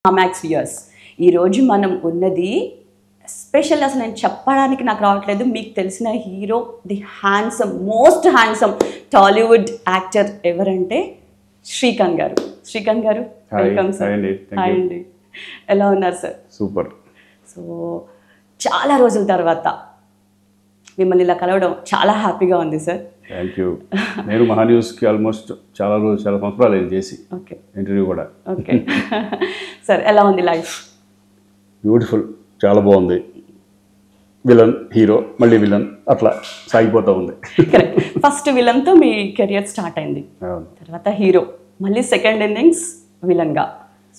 Max viewers ఈరోజు మనం ఉన్నది స్పెషల్, అసలు నేను చెప్పడానికి నాకు రావట్లేదు. మీకు తెలిసిన hero, the handsome, most handsome Tollywood actor ఎవరంటే శ్రీకాంత్ గారు. శ్రీకాంత్ గారు, వెల్కమ్ సార్. హాయ్ అండి, ఎలా ఉన్నారు సార్? సూపర్. సో చాలా రోజుల తర్వాత మిమ్మల్ని ఇలా కలవడం చాలా హ్యాపీగా ఉంది సార్. Thank you. నేను మహాన్యూస్కి ఆల్మోస్ట్ చాలా సంవత్సరాలు ఏం చేసి ఓకే ఇంటర్వ్యూ కూడా. ఓకే సార్, ఎలా ఉంది లైఫ్? బ్యూటిఫుల్, చాలా బాగుంది. విలన్, హీరో, మళ్ళీ విలన్, అట్లా సాగిపోతూ ఉంది. కరెక్ట్. ఫస్ట్ విలన్తో మీ కెరియర్ స్టార్ట్ అయింది, తర్వాత హీరో, మళ్ళీ సెకండ్ ఇన్నింగ్స్ విలన్గా.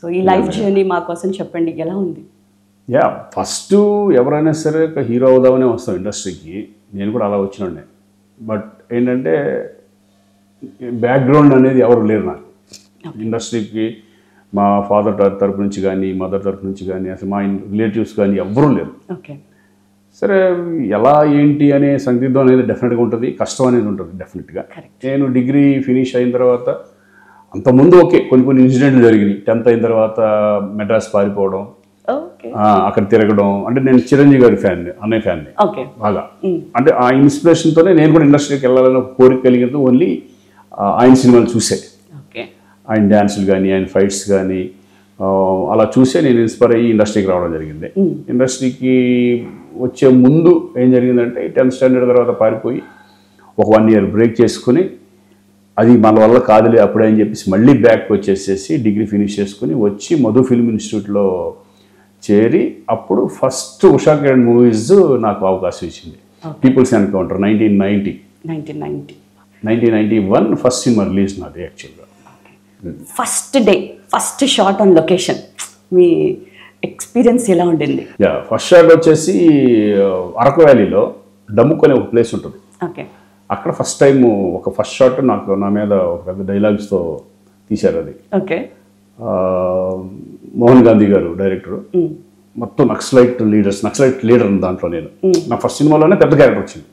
సో ఈ లైఫ్ జర్నీ మా కోసం చెప్పండి, ఎలా ఉంది? యా, ఫస్ట్ ఎవరైనా సరే ఒక హీరో అవుదామనే వస్తాం ఇండస్ట్రీకి. నేను కూడా అలా వచ్చినండి. బట్ ఏంటంటే బ్యాక్గ్రౌండ్ అనేది ఎవరు లేరు నాకు ఇండస్ట్రీకి. మా ఫాదర్ తరపు నుంచి కానీ, మదర్ తరపు నుంచి కానీ, అసలు మా రిలేటివ్స్ కానీ ఎవ్వరూ లేరు. ఓకే. సరే, ఎలా ఏంటి అనే సందిగ్ధం అనేది డెఫినెట్గా ఉంటుంది, కష్టం అనేది ఉంటుంది డెఫినెట్గా. నేను డిగ్రీ ఫినిష్ అయిన తర్వాత, అంతకుముందు ఓకే కొన్ని ఇన్సిడెంట్లు జరిగినాయి. 10th అయిన తర్వాత మెడ్రాస్ పారిపోవడం, అక్కడ తిరగడం. అంటే నేను చిరంజీవి గారి ఫ్యాన్, అన్నయ్య ఫ్యాన్ బాగా. అంటే ఆ ఇన్స్పిరేషన్తోనే నేను కూడా ఇండస్ట్రీకి వెళ్ళాలని కోరిక కలిగింది. ఓన్లీ ఆయన సినిమాలు చూసే, ఆయన డ్యాన్సులు కానీ, ఆయన ఫైట్స్ కానీ అలా చూసే నేను ఇన్స్పైర్ అయ్యి ఇండస్ట్రీకి రావడం జరిగింది. ఇండస్ట్రీకి వచ్చే ముందు ఏం జరిగిందంటే 10th స్టాండర్డ్ తర్వాత పారిపోయి ఒక 1 year బ్రేక్ చేసుకుని, అది మన వల్ల కాదులే అప్పుడే అని చెప్పేసి మళ్ళీ బ్యాక్ వచ్చేసేసి డిగ్రీ ఫినిష్ చేసుకుని వచ్చి మధు ఫిల్మ్ ఇన్స్టిట్యూట్లో చేరి, అప్పుడు ఫస్ట్ ఉషా కిరణ్ మూవీస్ నాకు అవకాశం ఇచ్చింది. పీపుల్స్ ఎన్కౌంటర్ 1991 ఫస్ట్ సినిమా రిలీజ్ నాది యాక్చువల్గా. First day, first shot on location, మీ ఎక్స్పీరియన్స్ ఎలా ఉండింది? యా, ఫస్ట్ షాట్ వచ్చేసి అరకు వ్యాలీలో డమ్ముక్ అనే ఒక ప్లేస్ ఉంటుంది. ఓకే. అక్కడ ఫస్ట్ టైం ఒక ఫస్ట్ షాట్ నా మీద ఒక పెద్ద డైలాగ్స్తో తీశారు. అది ఓకే. మోహన్ గాంధీ గారు డైరెక్టర్. మొత్తం నక్సలైట్ లీడర్ దాంట్లో నేను. నా ఫస్ట్ సినిమాలోనే పెద్ద క్యారెక్టర్ వచ్చింది.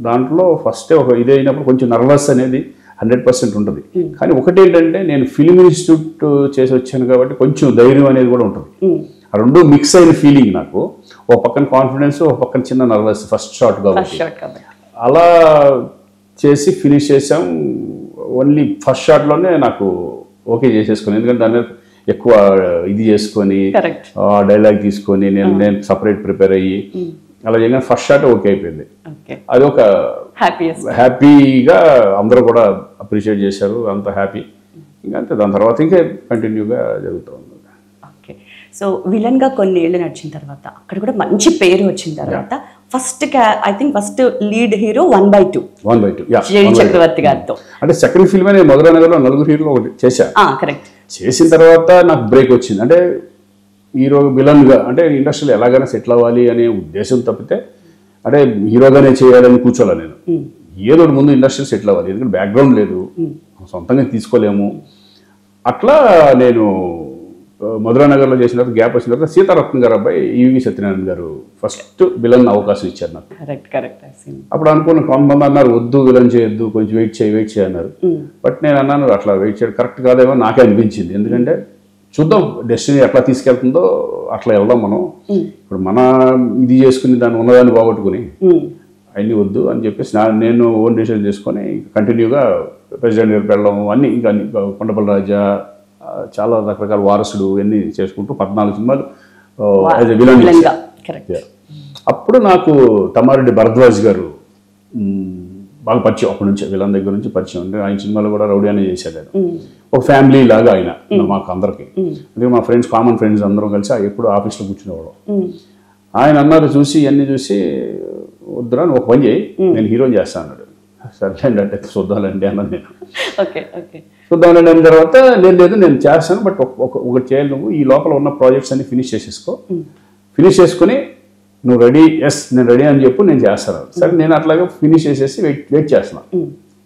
దాంట్లో ఫస్ట్ ఒక ఇదే అయినప్పుడు కొంచెం నర్వస్ అనేది 100% ఉంటుంది. కానీ ఒకటి ఏంటంటే, నేను ఫిలిం ఇన్స్టిట్యూట్ చేసి వచ్చాను కాబట్టి కొంచెం ధైర్యం అనేది కూడా ఉంటుంది. ఆ రెండు మిక్స్ అయిన ఫీలింగ్ నాకు. ఒక పక్కన కాన్ఫిడెన్స్, ఒక పక్కన చిన్న నర్వస్. ఫస్ట్ షాట్ కాబట్టి అలా చేసి ఫినిష్ చేసాం. ఓన్లీ ఫస్ట్ షాట్లోనే నాకు ఓకే చేసేసుకుని, ఎందుకంటే దాని మీద ఎక్కువ ఇది చేసుకొని డైలాగ్ తీసుకొని నేను సపరేట్ ప్రిపేర్ అయ్యి అలా చేయగానే ఫస్ట్ షాట్ ఓకే అయిపోయింది. అది ఒక హ్యాపీగా అందరూ కూడా అప్రిషియేట్ చేశారు, అంత హ్యాపీ. ఇంకా అంతే, దాని తర్వాత ఇంకా కంటిన్యూగా జరుగుతూ ఉంది. ఓకే. సో విలన్గా కొన్ని ఏళ్ళు నడిచిన తర్వాత, అక్కడ కూడా మంచి పేరు వచ్చిన తర్వాత, first I think first lead hero 1/2 JD Chakravarthy గారితో. అంటే సెకండ్ ఫిల్మ్ నేను మధురానగర్లో 4 హీరోలు ఒకటి చేశా. కరెక్ట్. చేసిన తర్వాత నాకు బ్రేక్ వచ్చింది. అంటే హీరో విలన్గా, అంటే ఇండస్ట్రీలో ఎలాగైనా సెటిల్ అవ్వాలి అనే ఉద్దేశం తప్పితే, అంటే హీరోగానే చేయాలని కూర్చోలే నేను. ఏదో ముందు ఇండస్ట్రీ సెటిల్ అవ్వాలి, ఎందుకంటే బ్యాక్గ్రౌండ్ లేదు, సొంతంగా తీసుకోలేము. అట్లా నేను మధురానగర్లో చేసిన తర్వాత గ్యాప్ వచ్చిన తర్వాత సీతారత్న గారు అబ్బాయి ఈవి సత్యనారాయణ గారు ఫస్ట్ విలన్ అవకాశం ఇచ్చారు నాకు. అప్పుడు అనుకున్న కొంతమంది అన్నారు, వద్దు విలన్ చేయొద్దు, కొంచెం వెయిట్ చేయి అన్నారు. బట్ నేను అన్నాను, అట్లా వెయిట్ చేయడం కరెక్ట్ కాదేమో నాకే అనిపించింది. ఎందుకంటే చూద్దాం డెస్టినీ ఎట్లా తీసుకెళ్తుందో అట్లా వెళ్దాం మనం. ఇప్పుడు మన ఇది చేసుకుని దాన్ని ఉన్నదాన్ని పోగొట్టుకుని అన్నీ వద్దు అని చెప్పేసి నేను ఓన్ డిసిషన్ చేసుకొని కంటిన్యూగా ప్రెసిడెంట్ గారికి వెళ్ళడం, అన్నీ ఇంకా కొండపల్లి రాజా, చాలా రకరకాల వారసుడు అన్నీ చేసుకుంటూ 14 సినిమాలు విలన్. అప్పుడు నాకు తమ్మారెడ్డి భరద్వాజ్ గారు బాగా పరిచయం. అప్పటి నుంచి విలన్ దగ్గర నుంచి పరిచయం. అంటే ఆయన సినిమాలో కూడా రౌడీ అనే చేశాడు. ఆయన ఒక ఫ్యామిలీ లాగా ఆయన మాకు అందరికి. అంటే మా ఫ్రెండ్స్, కామన్ ఫ్రెండ్స్ అందరం కలిసి ఎప్పుడు ఆఫీస్లో కూర్చునేవాళ్ళం. ఆయన అన్నారు, చూసి ఇవన్నీ చూసి, వద్దురా ఒక పని చేయి, నేను హీరోని చేస్తాను అన్నాడు. సర్లేండి అంటే చూద్దాంలేండి అన్నాను నేను. చూద్దాంలేండి అన్న తర్వాత, లేదు నేను చేస్తాను, బట్ ఒకటి చేయాలి, నువ్వు ఈ లోపల ఉన్న ప్రాజెక్ట్స్ అన్ని ఫినిష్ చేసేసుకో, ఫినిష్ చేసుకుని నువ్వు రెడీ, ఎస్ నేను రెడీ అని చెప్పు, నేను చేస్తాను. సరే, నేను అట్లాగే ఫినిష్ చేసేసి వెయిట్ చేస్తున్నాను,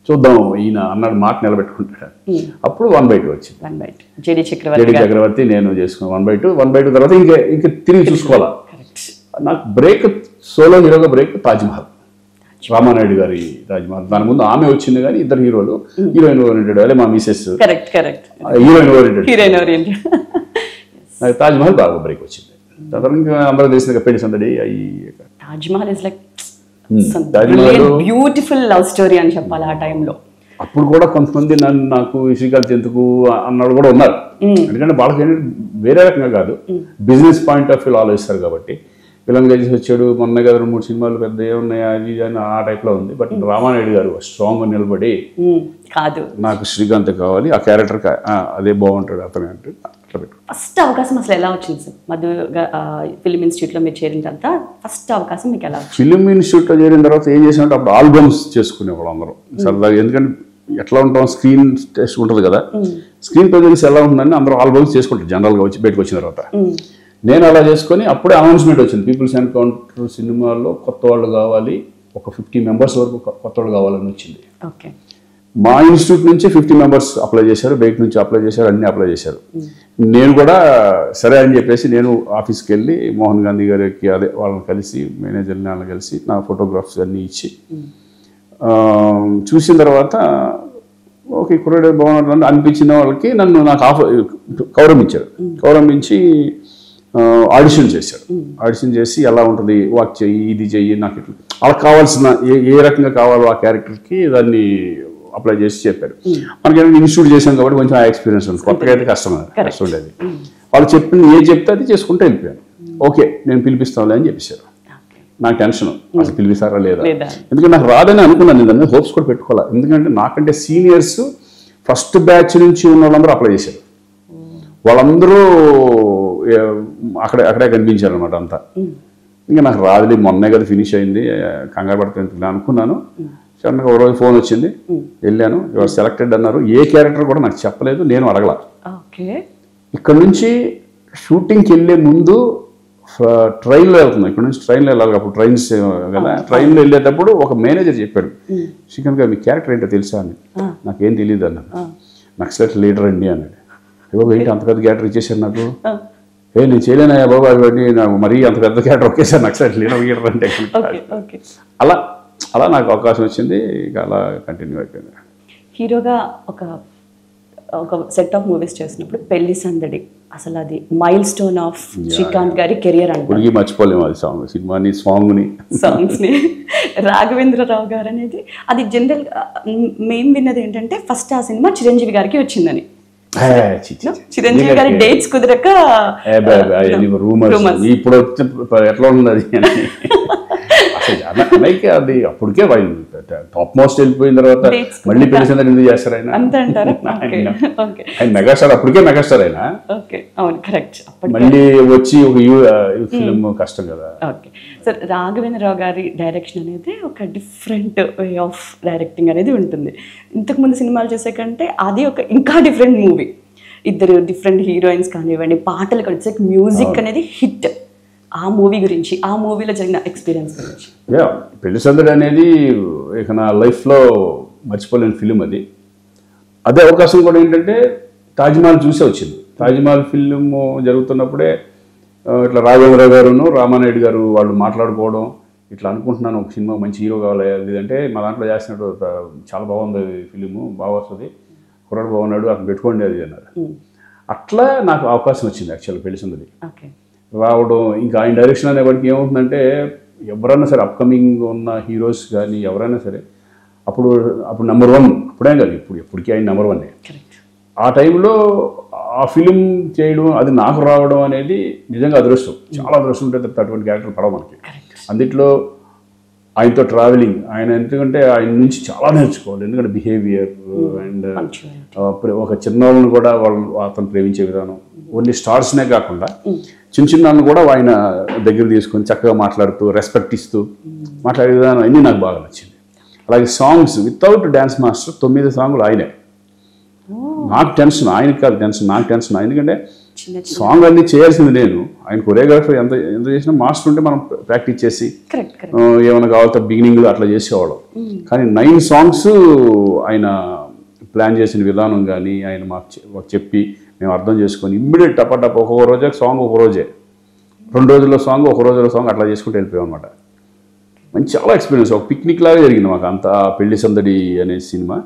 చూద్దాం ఈయన అన్నాడు, మాట నిలబెట్టుకుంటాడు. అప్పుడు 1/2 వచ్చింది. జేడి చక్రవర్తి నేను చేసుకున్నాను. 1/2 తర్వాత ఇంకా తిరిగి చూసుకోవాలా. నాకు బ్రేక్, సోలో హీరోగా బ్రేక్ తాజ్ మహల్. రామానాయుడు గారి రాజమహల్. దాని ముందు ఆమె వచ్చింది కానీ ఇద్దరు హీరోలు, హీరోయిన్ ఓరియంటెడ్. అదే మా మిసెస్ హీరోయిన్ ఓరియంటెడ్. నాకు తాజ్మహల్ బాగా బ్రేక్ వచ్చింది. ఇంకా అందరూ తెలిసింది పెళ్లి సందడి అయ్యి. Taj Mahal is like beautiful love story అని చెప్పాలి ఆ టైంలో. అప్పుడు కూడా కొంతమంది నాకు శ్రీకాంత్ ఎందుకు అన్నాడు కూడా ఉన్నారు. ఎందుకంటే వాళ్ళకి వేరే రకంగా కాదు, బిజినెస్ పాయింట్ ఆఫ్ వ్యూ ఆలోచిస్తారు కాబట్టి. విలన్ చేసి వచ్చాడు, మొన్న కదా 2-3 సినిమాలు పెద్ద ఏమున్నాయా అది అని ఆ టైప్లో ఉంది. బట్ రామానాయుడు గారు స్ట్రాంగ్ నిలబడి కాదు నాకు శ్రీకాంత్ కావాలి, ఆ క్యారెక్టర్ అదే బాగుంటాడు అతను అంటే అట్లా పెట్టు. ఫస్ట్ అవకాశం అసలు ఎలా వచ్చింది సార్? మధు ఫిలిం ఇన్స్టిట్యూట్లో మీరు చేరిన తర్వాత ఫస్ట్ అవకాశం మీకు ఎలా వచ్చింది? ఫిలిం ఇన్స్టిట్యూట్లో చేరిన తర్వాత ఏం చేసినట్టు అప్పుడు ఆల్బమ్స్ చేసుకునేవాళ్ళు అందరూ సరదాగా. ఎందుకంటే ఎట్లా ఉంటాం, స్క్రీన్ టెస్ట్ ఉంటుంది కదా, స్క్రీన్ ప్రజెన్స్ ఎలా ఉంటుందని అందరూ ఆల్బమ్స్ చేసుకుంటారు జనరల్గా వచ్చి బయటకు వచ్చిన తర్వాత. నేను అలా చేసుకొని అప్పుడే అనౌన్స్మెంట్ వచ్చింది, పీపుల్స్ ఎన్కౌంటర్ సినిమాలో కొత్త వాళ్ళు కావాలి, ఒక 50 మెంబర్స్ వరకు కొత్త వాళ్ళు కావాలని వచ్చింది. మా ఇన్స్టిట్యూట్ నుంచి 50 మెంబర్స్ అప్లై చేశారు, బయట నుంచి అప్లై చేశారు, అన్ని అప్లై చేశారు. నేను కూడా సరే అని చెప్పేసి నేను ఆఫీస్కి వెళ్ళి మోహన్ గాంధీ గారికి అదే వాళ్ళని కలిసి మేనేజర్ని వాళ్ళని కలిసి నా ఫోటోగ్రాఫ్స్ అన్నీ ఇచ్చి చూసిన తర్వాత ఓకే కుర్రాడు బాగున్నాడు అనిపించిన వాళ్ళకి నాకు కౌరం ఇచ్చారు. కౌరం ఇచ్చి ఆడిషన్ చేశాడు. ఆడిషన్ చేసి ఎలా ఉంటుంది, వాక్ చెయ్యి, ఇది చెయ్యి, నాకు ఇట్లా వాళ్ళకి కావాల్సిన ఏ రకంగా కావాలో ఆ క్యారెక్టర్కి దాన్ని అప్లై చేసి చెప్పారు. మనకి ఇన్స్టిట్యూట్ చేశాం కాబట్టి కొంచెం ఆ ఎక్స్పీరియన్స్ ఉంది, కొత్తగా అయితే కష్టం ఉండేది. వాళ్ళు చెప్పింది చెప్తే అది చేసుకుంటూ వెళ్ళిపోయాను. ఓకే నేను పిలిపిస్తానులే అని చెప్పేశారు. నాకు టెన్షన్ అసలు పిలిపిస్తారా లేదా, ఎందుకంటే నాకు రాదని అనుకున్నాను. నేను దాని మీద హోప్స్ కూడా పెట్టుకోవాలి. ఎందుకంటే నాకంటే సీనియర్స్ ఫస్ట్ బ్యాచ్ నుంచి ఉన్న వాళ్ళందరూ అప్లై చేశారు. వాళ్ళందరూ అక్కడే కనిపించారు అనమాట అంతా. ఇంకా నాకు రాదులే, మొన్నే కదా ఫినిష్ అయింది, కంగారు పడుతుంది అనుకున్నాను. సడన్గా ఒక రోజు ఫోన్ వచ్చింది, వెళ్ళాను, ఎవరు సెలెక్టెడ్ అన్నారు. ఏ క్యారెక్టర్ కూడా నాకు చెప్పలేదు, నేను అడగల. ఇక్కడ నుంచి షూటింగ్కి వెళ్ళే ముందు ట్రైన్లో వెళ్తున్నాం, ఇక్కడ నుంచి ట్రైన్లో వెళ్ళాలి, అప్పుడు ట్రైన్స్ కదా, ట్రైన్లో వెళ్ళేటప్పుడు ఒక మేనేజర్ చెప్పాడు, శ్రీకాంత్ గారు మీ క్యారెక్టర్ ఏంటో తెలుసా అని. నాకేం తెలియదు అన్నాను. నక్సలైట్ లీడర్ అండి అన్నాడు. బాబు ఏంటి అంత పెద్ద క్యారెక్టర్ ఇచ్చేసాడు నాకు, నేను చేయలేనయ్యా బాబు అవన్నీ, నాకు మరీ అంత పెద్ద క్యారెక్టర్ ఒకేసారి నక్సలైట్ లీడర్ అంటే. అలా నాకు అవకాశం వచ్చింది, ఇక అలా కంటిన్యూ అయిపోయింది. హీరోగా ఒక సెట్ ఆఫ్ మూవీస్ చేసినప్పుడు పెళ్లి సందడి అసలు అది మైల్ స్టోన్ ఆఫ్ శ్రీకాంత్ గారి కెరియర్ అంటే మర్చిపోలేము అది సినిమాని, సాంగ్స్ని. రాఘవేంద్రరావు గారు అనేది అది జనరల్ మేము విన్నది ఏంటంటే ఫస్ట్ ఆ సినిమా చిరంజీవి గారికి వచ్చిందని. చిరంజీవి గారి డేట్స్ కుదరక ఇప్పుడు ఎట్లా ఉన్నది అది అప్పటికే టాప్ మోస్ట్ వెళ్ళిపోయిన తర్వాత మళ్ళీ పెళ్లి సందడి ఎందుకు చేస్తారు ఆయన? ఆయన మెగాస్టార్, అప్పటికే మెగాస్టార్ ఆయన, మళ్ళీ వచ్చి ఒక ఫిల్మ్ కష్టం కదా. ఓకే సార్, రాఘవేంద్రరావు గారి డైరెక్షన్ అనేది ఒక డిఫరెంట్ వే ఆఫ్ డైరెక్టింగ్ అనేది ఉంటుంది. ఇంతకుముందు సినిమాలు చేసే కంటే అది ఒక ఇంకా డిఫరెంట్ మూవీ. ఇద్దరు డిఫరెంట్ హీరోయిన్స్ కానివ్వండి, పాటలు కలిసి మ్యూజిక్ అనేది హిట్. ఆ మూవీ గురించి, ఆ మూవీలో జరిగిన ఎక్స్పీరియన్స్ గురించి. పెళ్లి సందడి అనేది ఇక నా లైఫ్లో మర్చిపోలేని ఫిలిం అది. అదే అవకాశం కూడా ఏంటంటే తాజ్మహల్ చూసే వచ్చింది. తాజ్మహల్ ఫిలిం జరుగుతున్నప్పుడే ఇట్లా రాఘవేంద్ర గారును రామానాయుడు గారు వాళ్ళు మాట్లాడుకోవడం, ఇట్లా అనుకుంటున్నాను ఒక సినిమా మంచి హీరో కావాలి, లేదంటే మా దాంట్లో చేసినట్టు చాలా బాగుంది ఫిలిము, బాగా వస్తుంది, కుర్రాడు బాగున్నాడు, అతను పెట్టుకోండి అది అన్నారు. అట్లా నాకు అవకాశం వచ్చింది యాక్చువల్ పెళ్లి సందడి రావడం. ఇంకా ఆయన డైరెక్షన్ అనేవాడికి ఏమవుతుందంటే ఎవరైనా సరే అప్కమింగ్ ఉన్న హీరోస్ కానీ ఎవరైనా సరే అప్పుడు నెంబర్ 1 అప్పుడే కాదు, ఎప్పటికీ ఆయన నెంబర్ 1. ఆ టైంలో ఆ ఫిలిం చేయడం, అది నాకు రావడం అనేది నిజంగా అదృష్టం, చాలా అదృష్టం ఉంటుంది. అటువంటి క్యారెక్టర్ పడవ మనకి. అందుట్లో ఆయనతో ట్రావెలింగ్, ఆయన ఎందుకంటే ఆయన నుంచి చాలా నేర్చుకోవాలి. ఎందుకంటే బిహేవియర్ అండ్ ఒక చిన్నవాళ్ళని కూడా అతను ప్రేమించే విధానం, ఓన్లీ స్టార్స్నే కాకుండా చిన్న కూడా ఆయన దగ్గర తీసుకొని చక్కగా మాట్లాడుతూ రెస్పెక్ట్ ఇస్తూ మాట్లాడే విధానం అన్నీ నాకు బాగా నచ్చింది. అలాగే సాంగ్స్ వితౌట్ డ్యాన్స్ మాస్టర్ 9 సాంగులు ఆయనే. నాకు టెన్షన్, ఆయనకి కాదు టెన్షన్, నాకు టెన్షన్. ఎందుకంటే సాంగ్ అన్ని చేయాల్సింది నేను, ఆయన కొరియోగ్రాఫర్ ఎంత చేసినా మాస్టర్ ఉంటే మనం ప్రాక్టీస్ చేసి ఏమైనా కావాలంటే బిగినింగ్లో అట్లా చేసేవాళ్ళం. కానీ 9 సాంగ్స్ ఆయన ప్లాన్ చేసిన విధానం కానీ ఆయన మాకు చెప్పి మేము అర్థం చేసుకొని ఇమ్మీడియట్ టపటప్ ఒక్కొక్క రోజే సాంగ్, ఒక రోజే 2 రోజుల్లో సాంగ్, ఒక రోజులో సాంగ్ అట్లా చేసుకుంటూ వెళ్ళిపోయాం అనమాట. మంచి చాలా ఎక్స్పీరియన్స్. ఒక పిక్నిక్ లాగా జరిగింది మాకు అంత పెళ్లి సందడి అనే సినిమా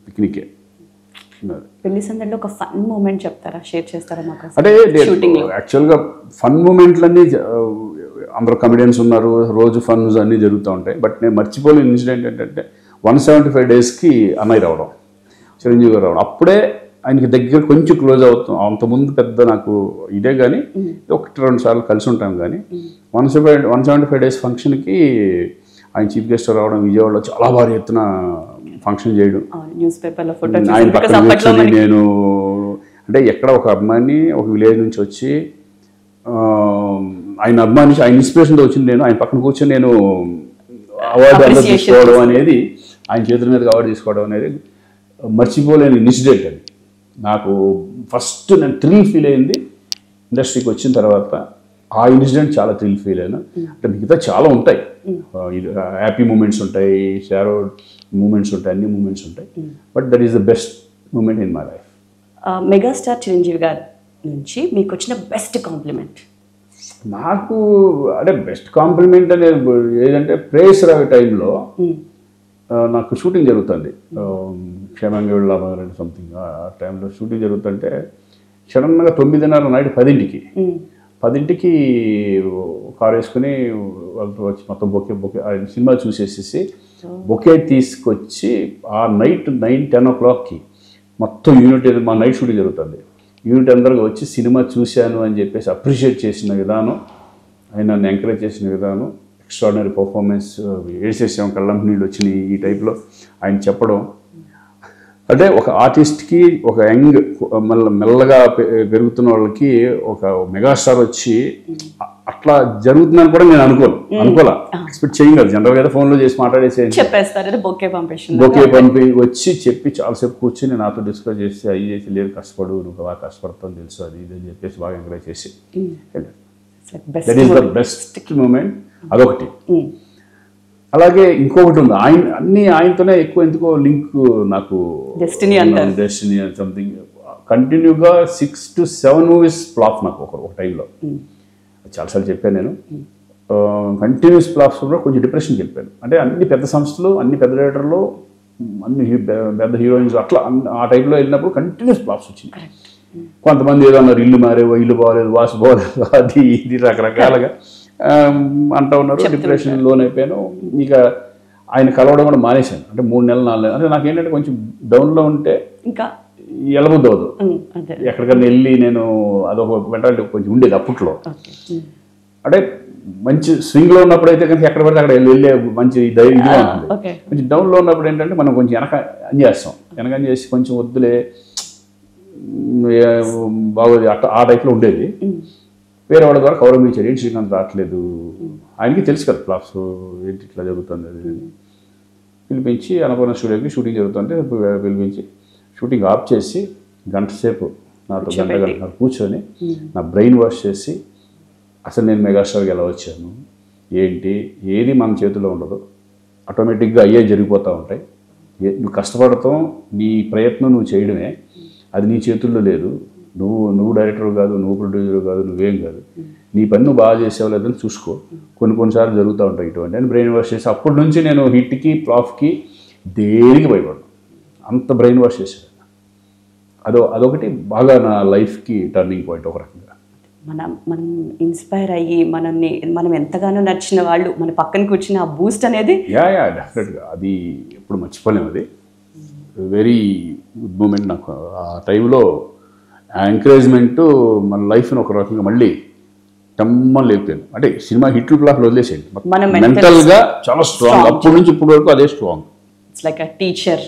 పిక్నికే. పెళ్లి సందడిలో ఒక ఫన్ మూమెంట్ చెప్తారా, షేర్ చేస్తారా మాకు? అంటే యాక్చువల్గా ఫన్ మూమెంట్లన్నీ అందరూ కమెడియన్స్ ఉన్నారు, రోజు ఫన్స్ అన్నీ జరుగుతూ ఉంటాయి. బట్ నేను మర్చిపోలేని ఇన్సిడెంట్ ఏంటంటే 175 డేస్కి అన్నయ్య రావడం, చిరంజీవి గారు రావడం. అప్పుడే ఆయనకి దగ్గర కొంచెం క్లోజ్ అవుతాం. అంతకుముందు పెద్ద నాకు ఇదే కానీ 1-2 సార్లు కలిసి ఉంటాం. కానీ 175 డేస్ ఫంక్షన్కి ఆయన చీఫ్ గెస్ట్ రావడం, విజయవాడలో చాలా భారీ ఎత్తున ఫంక్షన్ చేయడం, న్యూస్ పేపర్లో ఫోటో ఆయన పక్కన కూర్చొని నేను అంటే ఎక్కడ ఒక అభిమాని ఒక విలేజ్ నుంచి వచ్చి ఆయన అభిమాని ఆయన ఇన్స్పిరేషన్తో వచ్చింది. నేను ఆయన పక్కన కూర్చొని నేను అవార్డు అందరూ తీసుకోవడం అనేది, ఆయన చేతుల మీదకి అవార్డు తీసుకోవడం అనేది మర్చిపోలేని ఇన్సిడెంట్. అది నాకు ఫస్ట్ నేను థ్రిల్ ఫీల్ అయింది ఇండస్ట్రీకి వచ్చిన తర్వాత. ఆ ఇన్సిడెంట్ చాలా థ్రిల్ ఫీల్ అయినా. అంటే మిగతా చాలా ఉంటాయి, హ్యాపీ మూమెంట్స్ ఉంటాయి, షారో మూమెంట్స్ ఉంటాయి, అన్ని మూమెంట్స్ ఉంటాయి. But that is the best moment in my life. Megastar Chiranjeevi గారి నుంచి మీకు వచ్చిన బెస్ట్ కాంప్లిమెంట్? నాకు అంటే బెస్ట్ కాంప్లిమెంట్ అనేది ఏదంటే ప్రేస్ రావే టైంలో నాకు షూటింగ్ జరుగుతుంది, క్షేమంగా వెళ్ళాలి సంథింగ్. ఆ టైంలో షూటింగ్ జరుగుతుంటే సడన్గా 9:30 నైట్ 10కి కారు వేసుకుని వాళ్ళతో వచ్చి మొత్తం బొకే ఆయన సినిమా చూసేసేసి బొకే తీసుకొచ్చి ఆ నైట్ 9-10 o'clockకి మొత్తం యూనిట్ మా నైట్ షూటింగ్ జరుగుతుంది. యూనిట్ అందరిగా వచ్చి సినిమా చూశాను అని చెప్పేసి అప్రిషియేట్ చేసిన విధానం, ఆయన నన్ను ఎంకరేజ్ చేసిన విధానం, ఎక్స్ట్రాడినరీ పర్ఫార్మెన్స్, వేసేసాం కళ్ళం నీళ్ళు వచ్చినాయి ఈ టైప్లో ఆయన చెప్పడం. అంటే ఒక ఆర్టిస్ట్కి ఒక యంగ్ మెల్లగా పెరుగుతున్న వాళ్ళకి ఒక మెగాస్టార్ వచ్చి అట్లా జరుగుతుందని కూడా నేను అనుకోలే ఎక్స్పెక్ట్ చేయం కదా. జనరల్గా అయితే ఫోన్లో చేసి మాట్లాడేసి బొకే పంపి వచ్చి చెప్పి చాలాసేపు కూర్చొని నాతో డిస్కస్ చేసి అవి చేసి లేదు కష్టపడు, నువ్వు బాగా కష్టపడతావు తెలుసు, అది ఇది అని చెప్పేసి బాగా ఎంకరేజ్ చేసి that is the best moment. అదొకటి. అలాగే ఇంకొకటి ఉంది, ఆయనతోనే ఎక్కువ ఎందుకో లింక్ నాకు, డెస్టినీ అని సంథింగ్. కంటిన్యూగా 6 to 7 మూవీస్ ఫ్లాప్ నాకు ఒక టైంలో. చాలాసార్లు చెప్పాను నేను, కంటిన్యూస్ ఫ్లాప్స్ కూడా కొంచెం డిప్రెషన్కి వెళ్ళిపోయాను. అంటే అన్ని పెద్ద సంస్థలు, అన్ని పెద్ద డైరెక్టర్లు, అన్ని పెద్ద హీరోయిన్స్ అట్లా ఆ టైంలో వెళ్ళినప్పుడు కంటిన్యూస్ ఫ్లాప్స్ వచ్చింది. కొంతమంది ఏదో అన్నారు ఇల్లు మారేవో, ఇల్లు బాగోలేదు, వాసు బాగోలేదు, అది ఇది రకరకాలుగా అంటూ ఉన్నారు. డిప్రెషన్ లోన్ అయిపోయాను. ఇక ఆయన కలవడం కూడా మానేశాను. అంటే 3 నెలలు 4 నెలలు. అంటే నాకేంటంటే కొంచెం డౌన్లో ఉంటే ఇంకా ఎలబుద్ది అవ్వదు, ఎక్కడికన్నా వెళ్ళి నేను అదొక మెంటాలిటీ కొంచెం ఉండేది అప్పట్లో. అంటే మంచి స్వింగ్లో ఉన్నప్పుడు అయితే కనుక ఎక్కడ పడితే అక్కడ వెళ్ళే మంచి ఇదిగా ఉంటుంది. కొంచెం డౌన్లో ఉన్నప్పుడు ఏంటంటే మనం కొంచెం వెనక అని చేసి కొంచెం వద్దులే బాగోదు అట్లా ఆ టైప్లో ఉండేది. వేరే వాళ్ళ ద్వారా కౌరవించారు, ఏంటి శ్రీకాంత్ రావట్లేదు, ఆయనకి తెలుసు కదా క్లాస్ ఏంటి ఇట్లా జరుగుతుంది అది. పిలిపించి అన్నపూర్ణ స్టూడియోకి షూటింగ్ జరుగుతుంటే పిలిపించి షూటింగ్ ఆఫ్ చేసి గంట సేపు నాతో గంట కూర్చొని నా బ్రెయిన్ వాష్ చేసి అసలు నేను మెగాస్టార్కి ఎలా వచ్చాను, ఏంటి, ఏది మన చేతిలో ఉండదు, ఆటోమేటిక్గా అయ్యే జరిగిపోతూ ఉంటాయి. నువ్వు కష్టపడతాం, నీ ప్రయత్నం నువ్వు చేయడమే, అది నీ చేతుల్లో లేదు. నువ్వు డైరెక్టర్ కాదు, నువ్వు ప్రొడ్యూసర్ కాదు, నువ్వేం కాదు, నీ పని నువ్వు బాగా చేసేవా లేదని చూసుకో, కొన్నిసార్లు జరుగుతూ ఉంటాయి ఇటువంటి అని బ్రెయిన్ వాష్ చేసి అప్పటి నుంచి నేను హిట్కి ఫ్లాప్కి దేనికి భయపడను, అంత బ్రెయిన్ వాష్ చేశాను. అదొకటి బాగా నా లైఫ్కి టర్నింగ్ పాయింట్. ఒక రకంగా మనం ఇన్స్పైర్ అయ్యి మనం ఎంతగానో నచ్చిన వాళ్ళు మన పక్కన కూర్చుని ఆ బూస్ట్ అనేది డెఫినెట్గా అది ఎప్పుడు మర్చిపోలేము. అది వెరీ గుడ్ మూమెంట్ నాకు ఆ టైంలో. ఆ ఎంకరేజ్మెంట్ మన లైఫ్ని ఒక రకంగా మళ్ళీ టమ్మని లేకపోయాను. అంటే సినిమా హిట్లు ఫ్లాప్లు వదిలేసేయండి, మెంటల్గా చాలా స్ట్రాంగ్. అప్పటి నుంచి ఇప్పటి వరకు అదే strong. It's like a teacher.